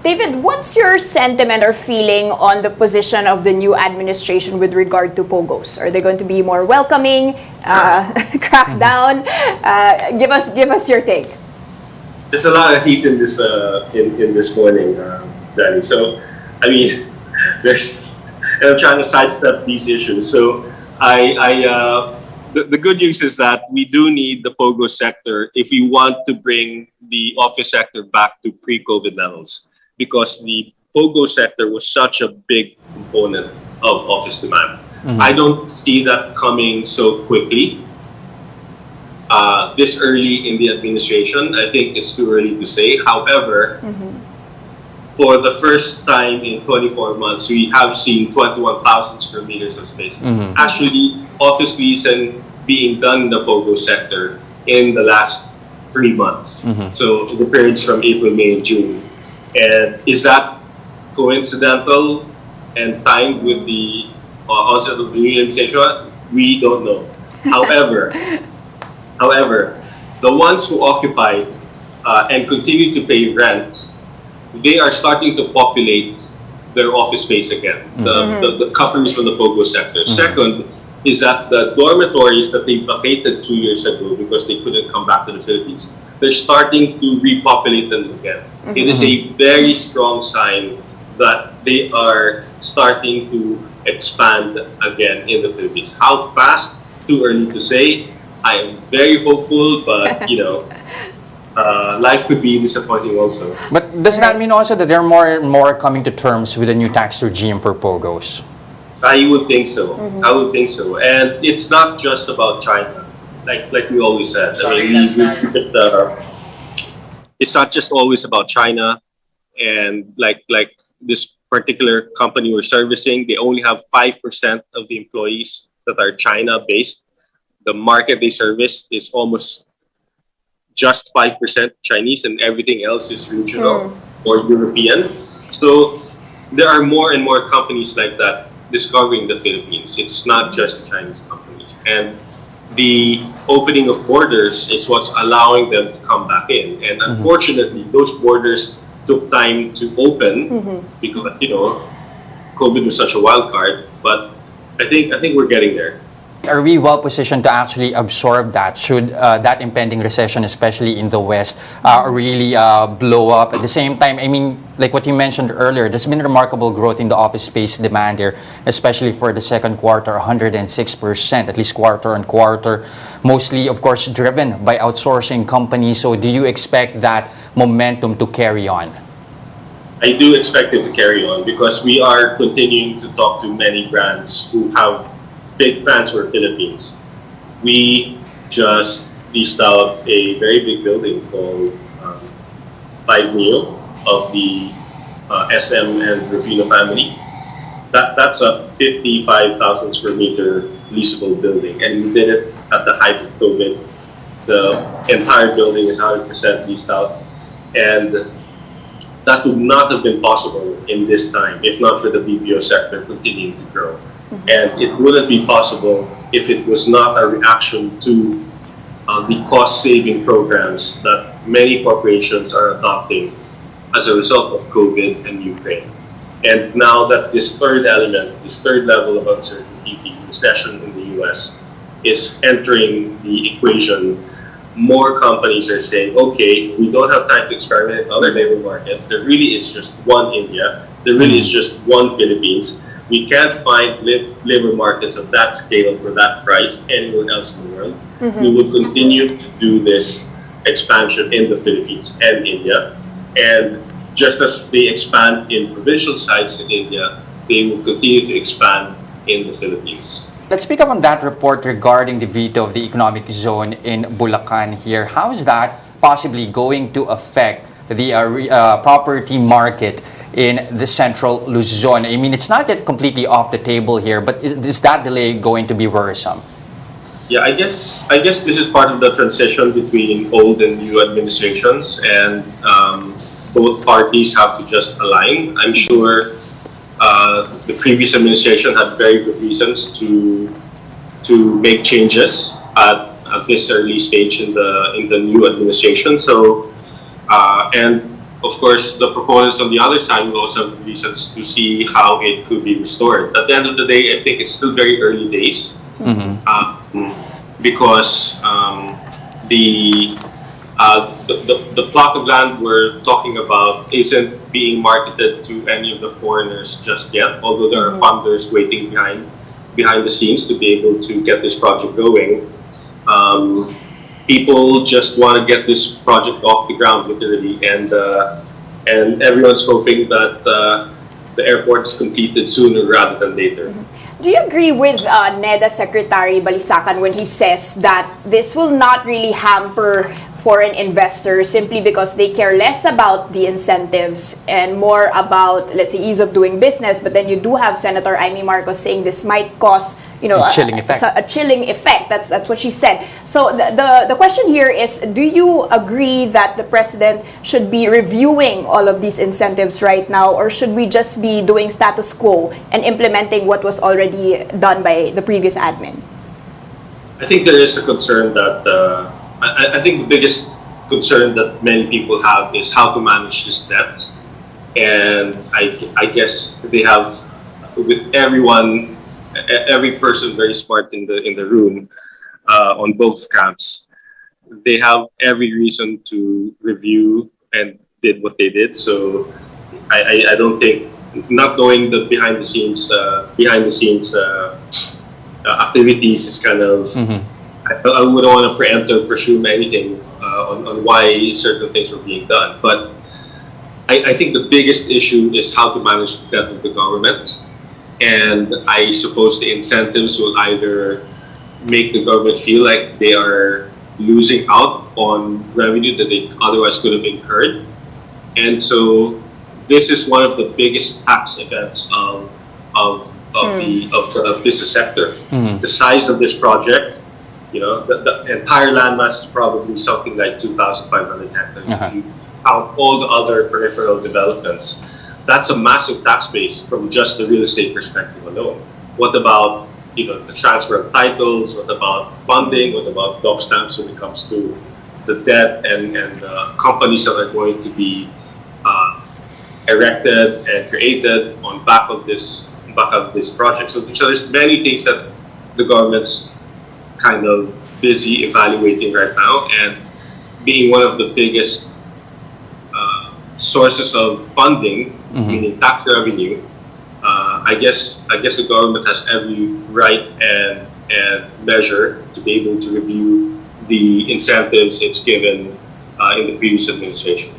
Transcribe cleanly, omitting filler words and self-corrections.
David, what's your sentiment or feeling on the position of the new administration with regard to POGOs? Are they going to be more welcoming, crack down? Give us your take. There's a lot of heat in this morning, Danny. So, I mean, I'm trying to sidestep these issues. So, the good news is that we do need the POGO sector if we want to bring the office sector back to pre-COVID levels, because the POGO sector was such a big component of office demand. I don't see that coming so quickly. This early in the administration, I think it's too early to say. However, for the first time in 24 months, we have seen 21,000 square meters of space. Actually, office leasing being done in the POGO sector in the last 3 months. So the periods from April, May, and June. And is that coincidental and timed with the onset of the new administration? We don't know. However, the ones who occupy and continue to pay rent, they are starting to populate their office space again. The companies from the POGO sector. Second is that the dormitories that they vacated 2 years ago because they couldn't come back to the Philippines, they're starting to repopulate them again. It is a very strong sign that they are starting to expand again in the Philippines. How fast? Too early to say. I am very hopeful, but you know, life could be disappointing also. But does that mean also that they're more and more coming to terms with a new tax regime for POGOs? I would think so. I would think so. And it's not just about China, like we always said. I mean, it's not just always about China. And like this particular company we're servicing, they only have 5% of the employees that are China-based. The market they service is almost just 5% Chinese, and everything else is regional or European. So there are more and more companies like that discovering the Philippines. It's not just Chinese companies. And the opening of borders is what's allowing them to come back in. And unfortunately, those borders took time to open because, you know, COVID was such a wild card. But I think we're getting there. Are we well positioned to actually absorb that should that impending recession, especially in the West, really blow up? At the same time, I mean, like what you mentioned earlier, there's been remarkable growth in the office space demand here, especially for the second quarter, 106%, at least quarter on quarter, mostly, of course, driven by outsourcing companies. So do you expect that momentum to carry on? I do expect it to carry on because we are continuing to talk to many brands who have big plans for Philippines. We just leased out a very big building called 5 Neo of the SM and Rufino family. That's a 55,000 square meter leasable building, and we did it at the height of COVID. The entire building is 100% leased out, and that would not have been possible in this time if not for the BPO sector continuing to grow. And it wouldn't be possible if it was not a reaction to the cost-saving programs that many corporations are adopting as a result of COVID and Ukraine. And now that this third element, this third level of uncertainty, the recession in the US, is entering the equation, more companies are saying, okay, we don't have time to experiment in other labor markets. There really is just one India. There really is just one Philippines. We can't find labor markets of that scale for that price anywhere else in the world. We will continue to do this expansion in the Philippines and India. And just as they expand in provincial sites in India, they will continue to expand in the Philippines. Let's pick up on that report regarding the veto of the economic zone in Bulacan here. How is that possibly going to affect the property market in the central Luzon? I mean, it's not yet completely off the table here, but is that delay going to be worrisome? Yeah, I guess this is part of the transition between old and new administrations, and both parties have to just align. I'm sure the previous administration had very good reasons to make changes at this early stage in the new administration. So and of course, the proponents on the other side will also have reasons to see how it could be restored. At the end of the day, I think it's still very early days because the plot of land we're talking about isn't being marketed to any of the foreigners just yet, although there are funders waiting behind the scenes to be able to get this project going. People just want to get this project off the ground, literally, and everyone's hoping that the airport is completed sooner rather than later. Do you agree with NEDA Secretary Balisacan when he says that this will not really hamper foreign investors simply because they care less about the incentives and more about, let's say, ease of doing business? But then you do have Senator Amy Marcos saying this might cause, you know, a chilling effect. A chilling effect. That's what she said. So the question here is, do you agree that the president should be reviewing all of these incentives right now, or should we just be doing status quo and implementing what was already done by the previous admin? I think there is a concern that I think the biggest concern that many people have is how to manage this debt, and I guess they have, with every person very smart in the room on both camps, they have every reason to review and did what they did. So I don't think, not knowing the behind the scenes activities is kind of. I wouldn't want to preempt or presume anything on why certain things were being done. But I think the biggest issue is how to manage the debt of the government. And I suppose the incentives will either make the government feel like they are losing out on revenue that they otherwise could have incurred. And so this is one of the biggest tax events of the business sector. The size of this project, you know, the entire landmass is probably something like 2,500 hectares. If you count all the other peripheral developments, that's a massive tax base from just the real estate perspective alone. What about, you know, the transfer of titles? What about funding? What about doc stamps when it comes to the debt and companies that are going to be erected and created on back of this project? So there's many things that the government's kind of busy evaluating right now, and being one of the biggest sources of funding, meaning tax revenue. I guess the government has every right and measure to be able to review the incentives it's given in the previous administration.